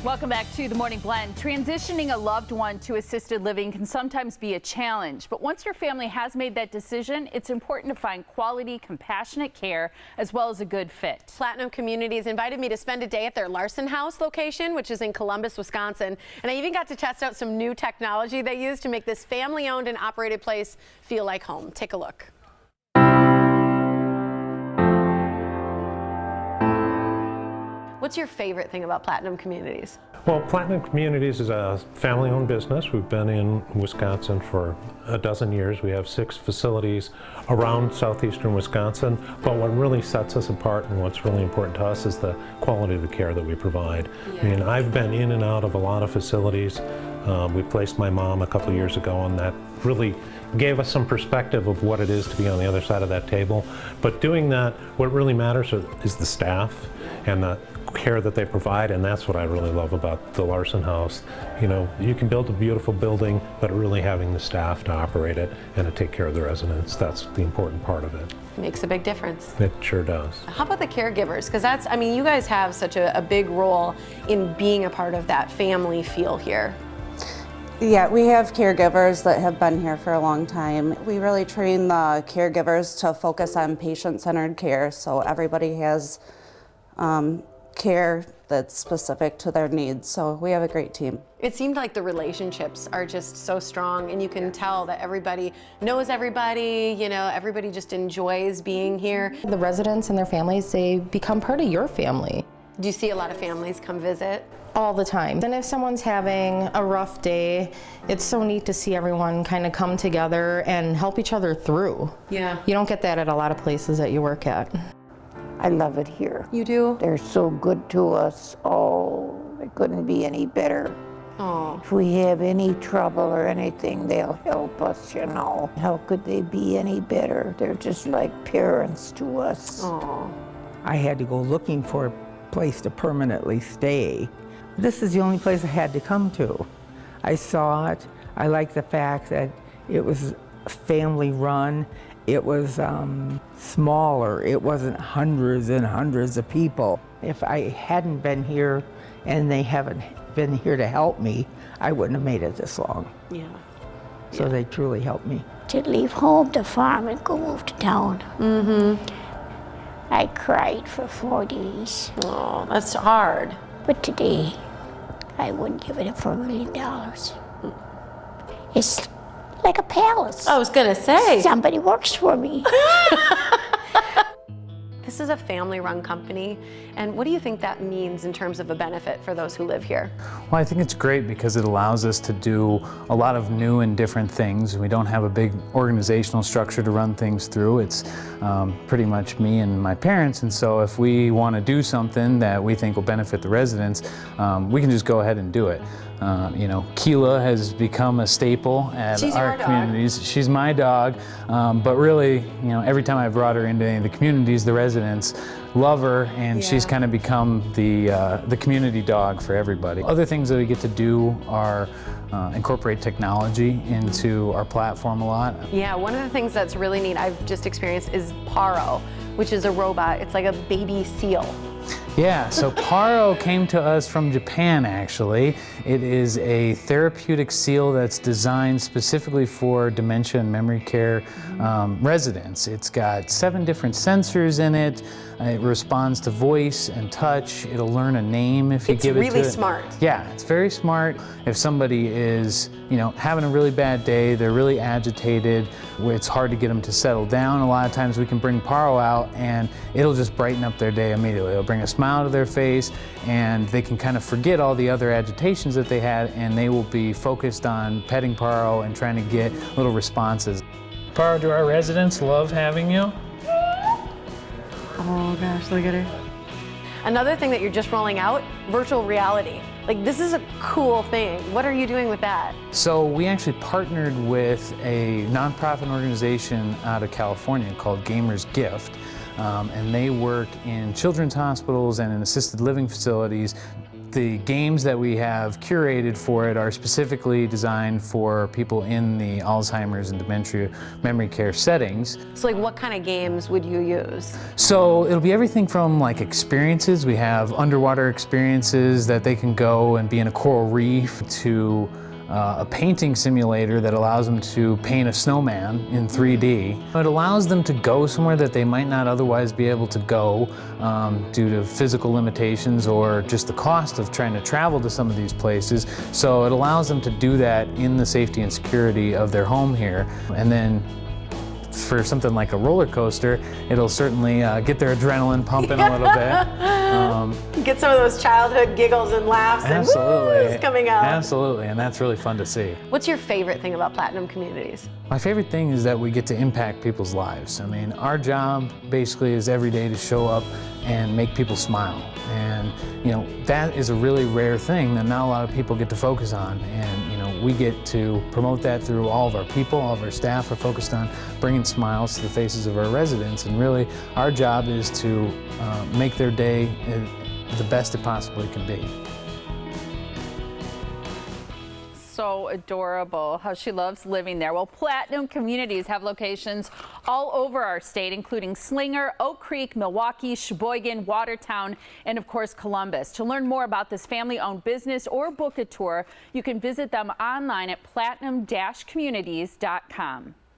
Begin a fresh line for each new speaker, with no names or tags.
Welcome back to The Morning Blend. Transitioning a loved one to assisted living can sometimes be a challenge, but once your family has made that decision, it's important to find quality, compassionate care as well as a good fit.
Platinum Communities invited me to spend a day at their Larson House location, which is in Columbus, Wisconsin, and I even got to test out some new technology they use to make this family-owned and operated place feel like home. Take a look. What's your favorite thing about Platinum Communities?
Well, Platinum Communities is a family-owned business. We've been in Wisconsin for a dozen years. We have 6 facilities around southeastern Wisconsin, but what really sets us apart and what's really important to us is the quality of the care that we provide. I mean, I've been in and out of a lot of facilities. We placed my mom a couple years ago, and that really gave us some perspective of what it is to be on the other side of that table. But doing that, what really matters is the staff and the care that they provide, and that's what I really love about the Larson House. You know, you can build a beautiful building, but really having the staff to operate it and to take care of the residents, that's the important part of it.
Makes a big difference.
It sure does.
How about the caregivers? Because that's, I mean, you guys have such a big role in being a part of that family feel here.
Yeah, we have caregivers that have been here for a long time. We really train the caregivers to focus on patient-centered care, so everybody has care that's specific to their needs. So we have a great team.
It seemed like the relationships are just so strong, and you can tell that everybody knows everybody, you know, everybody just enjoys being here.
The residents and their families, they become part of your family.
Do you see a lot of families come visit?
All the time. And if someone's having a rough day, it's so neat to see everyone kind of come together and help each other through.
Yeah.
You don't get that at a lot of places that you work at.
I love it here.
You do?
They're so good to us. Oh, it couldn't be any better.
Oh.
If we have any trouble or anything, they'll help us, you know. How could they be any better? They're just like parents to us.
Oh.
I had to go looking for a place to permanently stay. This is the only place I had to come to. I saw it. I like the fact that it was family run. It was smaller. It wasn't hundreds and hundreds of people. If I hadn't been here and they haven't been here to help me, I wouldn't have made it this long.
Yeah.
So they truly helped me.
To leave home, to farm, and go move to town.
Mm-hmm.
I cried for 4 days.
Oh, that's hard.
But today, I wouldn't give it up for $1 million. It's like a palace.
I was gonna say.
Somebody works for me.
This is a family-run company, and what do you think that means in terms of a benefit for those who live here?
Well, I think it's great because it allows us to do a lot of new and different things. We don't have a big organizational structure to run things through. It's pretty much me and my parents, and so if we want to do something that we think will benefit the residents, we can just go ahead and do it. You know, Keela has become a staple at our communities. She's my dog, but really, you know, every time I've brought her into any of the communities, the residents love her, and she's kind of become the community dog for everybody. Other things that we get to do are incorporate technology into our platform a lot.
Yeah, one of the things that's really neat I've just experienced is Paro, which is a robot. It's like a baby seal.
Yeah, so Paro came to us from Japan, actually. It is a therapeutic seal that's designed specifically for dementia and memory care residents. It's got 7 different sensors in it. It responds to voice and touch. It'll learn a name if you give it to it. It's
really smart.
Yeah, it's very smart. If somebody is, you know, having a really bad day, they're really agitated, it's hard to get them to settle down. A lot of times we can bring Paro out and it'll just brighten up their day immediately. It'll bring a smile to their face, and they can kind of forget all the other agitations that they had, and they will be focused on petting Paro and trying to get little responses. Paro, do our residents love having you?
Oh gosh, look at her. Another thing that you're just rolling out, virtual reality. Like, this is a cool thing. What are you doing with that?
So we actually partnered with a nonprofit organization out of California called Gamers Gift. And they work in children's hospitals and in assisted living facilities The games that we have curated for it are specifically designed for people in the Alzheimer's and dementia memory care settings.
So like what kind of games would you use?
So it'll be everything from like experiences. We have underwater experiences that they can go and be in a coral reef, to a painting simulator that allows them to paint a snowman in 3D. It allows them to go somewhere that they might not otherwise be able to go due to physical limitations or just the cost of trying to travel to some of these places. So it allows them to do that in the safety and security of their home here. And then for something like a roller coaster, it'll certainly get their adrenaline pumping a little bit.
Get some of those childhood giggles and laughs
Absolutely.
and coming out.
Absolutely, and that's really fun to see.
What's your favorite thing about Platinum Communities?
My favorite thing is that we get to impact people's lives. I mean, our job basically is every day to show up and make people smile. And, you know, that is a really rare thing that not a lot of people get to focus on. And, you know, we get to promote that through all of our people. All of our staff are focused on bringing smiles to the faces of our residents. And really, our job is to make their day the best it possibly can be.
So adorable how she loves living there. Well, Platinum Communities have locations all over our state, including Slinger, Oak Creek, Milwaukee, Sheboygan, Watertown, and of course Columbus. To learn more about this family-owned business or book a tour, you can visit them online at platinum-communities.com.